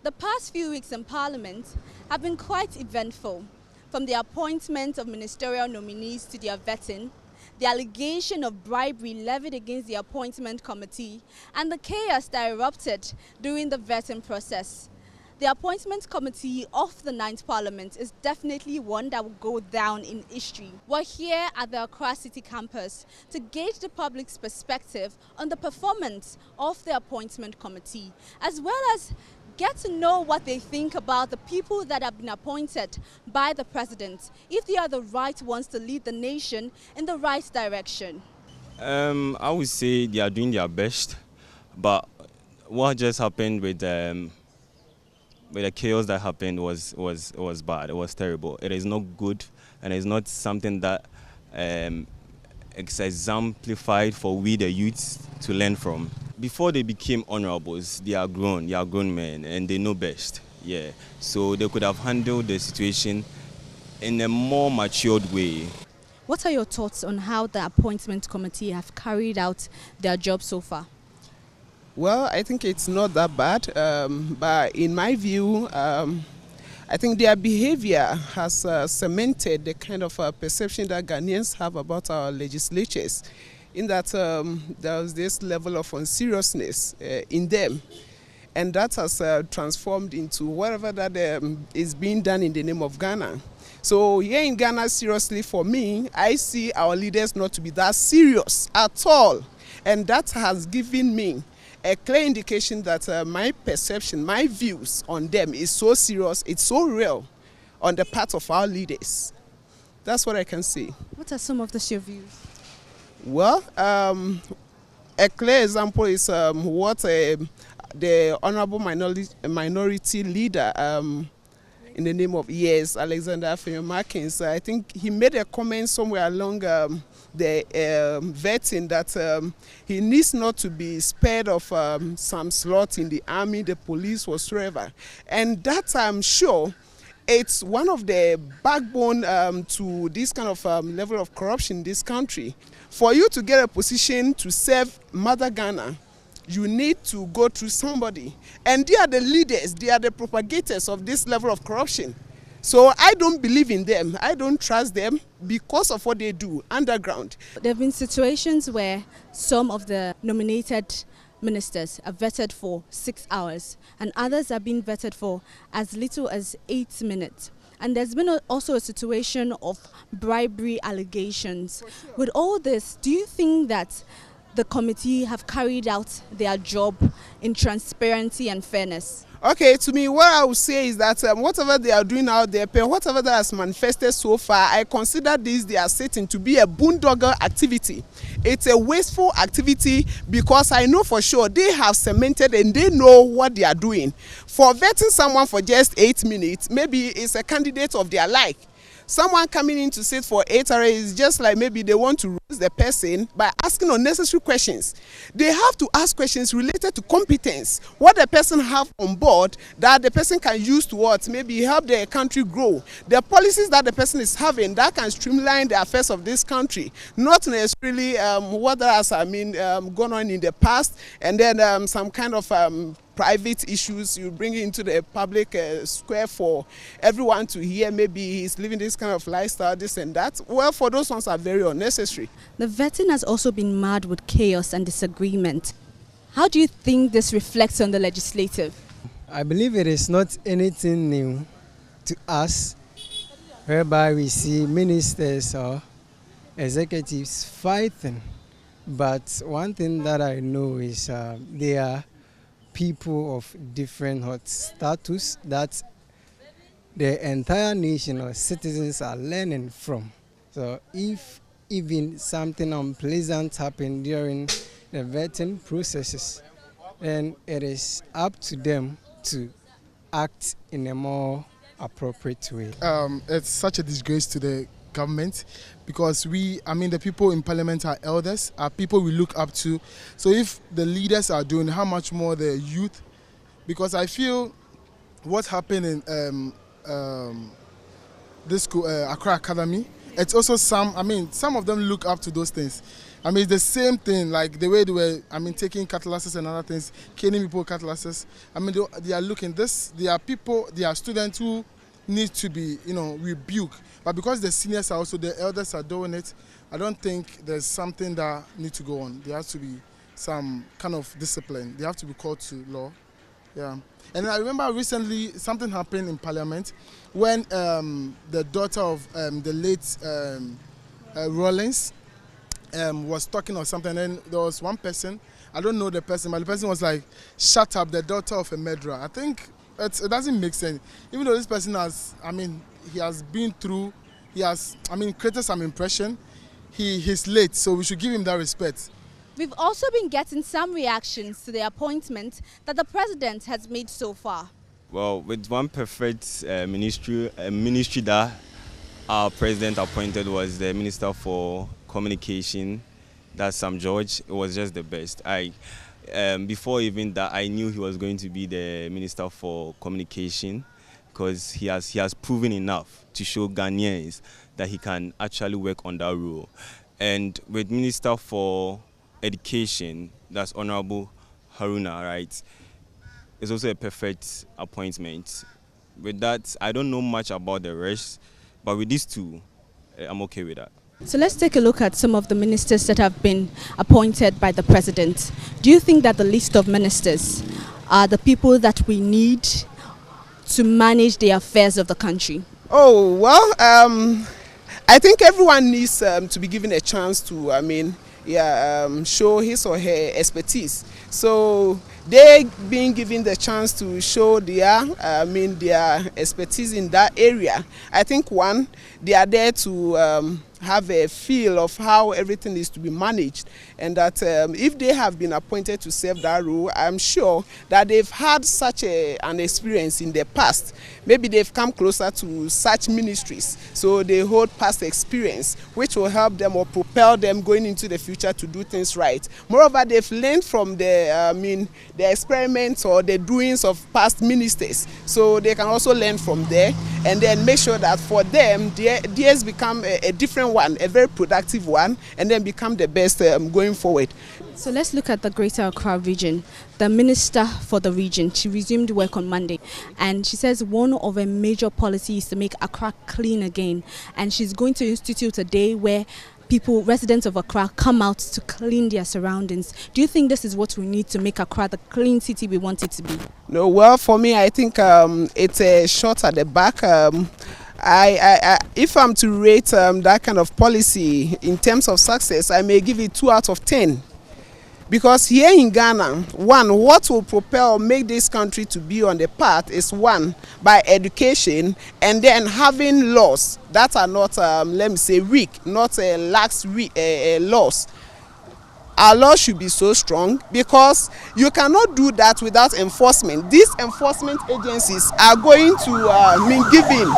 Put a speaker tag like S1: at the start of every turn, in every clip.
S1: The past few weeks in Parliament have been quite eventful, from the appointment of ministerial nominees to their vetting, the allegation of bribery levied against the appointment committee, and the chaos that erupted during the vetting process. The appointment committee of the 9th Parliament is definitely one that will go down in history. We're here at the Accra City campus to gauge the public's perspective on the performance of the appointment committee, as well as get to know what they think about the people that have been appointed by the president, if they are the right ones to lead the nation in the right direction.
S2: I would say they are doing their best, but what just happened with the chaos that happened was bad. It was terrible. It is not good, and it's not something that is exemplified for we the youths to learn from. Before they became honorables, they are grown men, and they know best. Yeah, so they could have handled the situation in a more matured way.
S1: What are your thoughts on how the appointment committee have carried out their job so far?
S3: Well, I think it's not that bad, but in my view, I think their behavior has cemented the kind of perception that Ghanaians have about our legislatures, in that there's this level of unseriousness in them, and that has transformed into whatever that is being done in the name of Ghana. So here in Ghana, seriously, for me, I see our leaders not to be that serious at all, and that has given me a clear indication that my perception, my views on them is so serious, it's so real on the part of our leaders. That's what I can say.
S1: What are some of your views?
S3: Well, a clear example is what the Honorable Minority Leader in the name of, yes, Alexander Afenyo-Markins, I think he made a comment somewhere along the vetting that he needs not to be spared of some slots in the army, the police, whatsoever. And that, I'm sure, it's one of the backbone to this kind of level of corruption in this country. For you to get a position to serve Mother Ghana, you need to go through somebody. And they are the leaders, they are the propagators of this level of corruption. So I don't believe in them. I don't trust them because of what they do underground.
S1: There have been situations where some of the nominated ministers are vetted for 6 hours and others have been vetted for as little as 8 minutes. And there's been also a situation of bribery allegations. Sure. With all this, do you think that the committee have carried out their job in transparency and fairness?
S3: Okay, to me, what I would say is that whatever they are doing out there, whatever that has manifested so far, I consider this they are setting to be a boondoggle activity. It's a wasteful activity because I know for sure they have cemented and they know what they are doing. For vetting someone for just 8 minutes, maybe it's a candidate of their like. Someone coming in to sit for 8 hours is just like maybe they want to roast the person by asking unnecessary questions. They have to ask questions related to competence, what the person have on board that the person can use to what, maybe help the country grow. The policies that the person is having that can streamline the affairs of this country, not necessarily what has gone on in the past, and then some kind of private issues you bring into the public square for everyone to hear. Maybe he's living this kind of lifestyle, this and that. Well, for those ones are very unnecessary.
S1: The vetting has also been marred with chaos and disagreement. How do you think this reflects on the legislative?
S4: I believe it is not anything new to us, whereby we see ministers or executives fighting. But one thing that I know is they are people of different hot status that the entire nation or citizens are learning from. So if even something unpleasant happened during the vetting processes, then it is up to them to act in a more appropriate way.
S5: It's such a disgrace to the government because the people in parliament are elders, are people we look up to. So if the leaders are doing, how much more the youth? Because I feel what happened in this school, Accra Academy, it's also some of them look up to those things. I mean, it's the same thing, like the way they were, I mean, taking catalysis and other things, killing people with catalysis. I mean, they are looking this, there are people, there are students who need to be, rebuked. But because the seniors are also, the elders are doing it, I don't think there's something that needs to go on. There has to be some kind of discipline. They have to be called to law. Yeah. And I remember recently something happened in Parliament when the daughter of the late Rollins was talking or something, and there was one person, I don't know the person, but the person was like, shut up, the daughter of a murderer. I think it doesn't make sense. Even though this person has, I mean, he has been through, he has, I mean, created some impression, he's late, so we should give him that respect.
S1: We've also been getting some reactions to the appointment that the president has made so far.
S2: Well, with one perfect ministry that our president appointed was the Minister for Communication, that's Sam George. It was just the best. Before even that, I knew he was going to be the Minister for Communication because he has proven enough to show Ghanaians that he can actually work on that role. And with Minister for Education, that's Honorable Haruna, right? It's also a perfect appointment. With that, I don't know much about the rest, but with these two, I'm okay with that.
S1: So let's take a look at some of the ministers that have been appointed by the president. Do you think that the list of ministers are the people that we need to manage the affairs of the country?
S3: Oh, well, I think everyone needs to be given a chance to, show his or her expertise. So they being given the chance to show their expertise in that area. I think one, they are there to have a feel of how everything is to be managed, and that if they have been appointed to serve that role, I'm sure that they've had such an experience in the past. Maybe they've come closer to such ministries, so they hold past experience, which will help them or propel them going into the future to do things right. Moreover, they've learned from the experiments or the doings of past ministers, so they can also learn from there and then make sure that for them, theirs become a different one, a very productive one, and then become the best going forward.
S1: So let's look at the Greater Accra region. The minister for the region, she resumed work on Monday, and she says one of her major policies is to make Accra clean again, and she's going to institute a day where residents of Accra, come out to clean their surroundings. Do you think this is what we need to make Accra the clean city we want it to be?
S3: No, well, for me, I think it's a shot at the back. If I'm to rate that kind of policy in terms of success, I may give it 2 out of 10. Because here in Ghana, one, what will propel, make this country to be on the path is one, by education, and then having laws that are not, let me say, weak, not lax laws. Our laws should be so strong because you cannot do that without enforcement. These enforcement agencies are going to giving.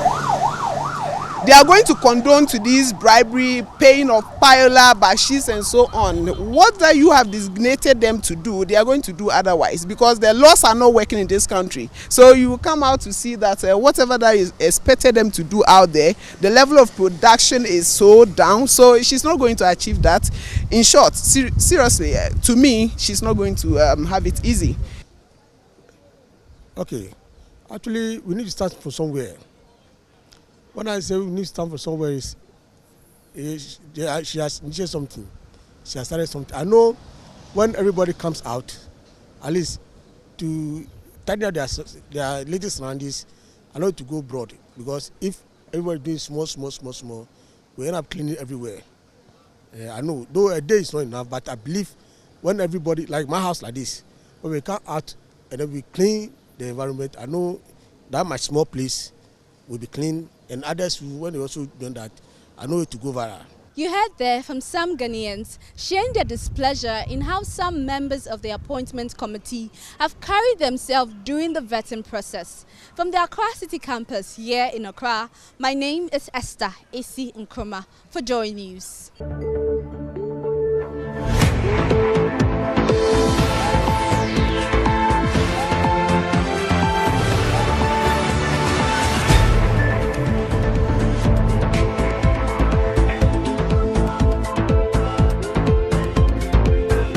S3: They are going to condone to this bribery, paying of piola, bashis, and so on. What that you have designated them to do, they are going to do otherwise because the laws are not working in this country. So you will come out to see that whatever that is expected them to do out there, the level of production is so down. So she's not going to achieve that. In short, seriously, to me, she's not going to have it easy.
S6: Okay, actually, we need to start from somewhere. When I say we need to start from somewhere, she has initiated something. She has started something. I know when everybody comes out, at least to tidy up their latest surroundings, I know to go broad. Because if everybody doing small, we end up cleaning everywhere. I know, though a day is not enough, but I believe when everybody, like my house like this, when we come out and then we clean the environment, I know that my small place will be clean. And others, when they also do that, I know it to go viral.
S1: You heard there from some Ghanaians sharing their displeasure in how some members of the appointment committee have carried themselves during the vetting process. From the Accra City campus here in Accra, my name is Esther Esi Nkrumah for Joy News.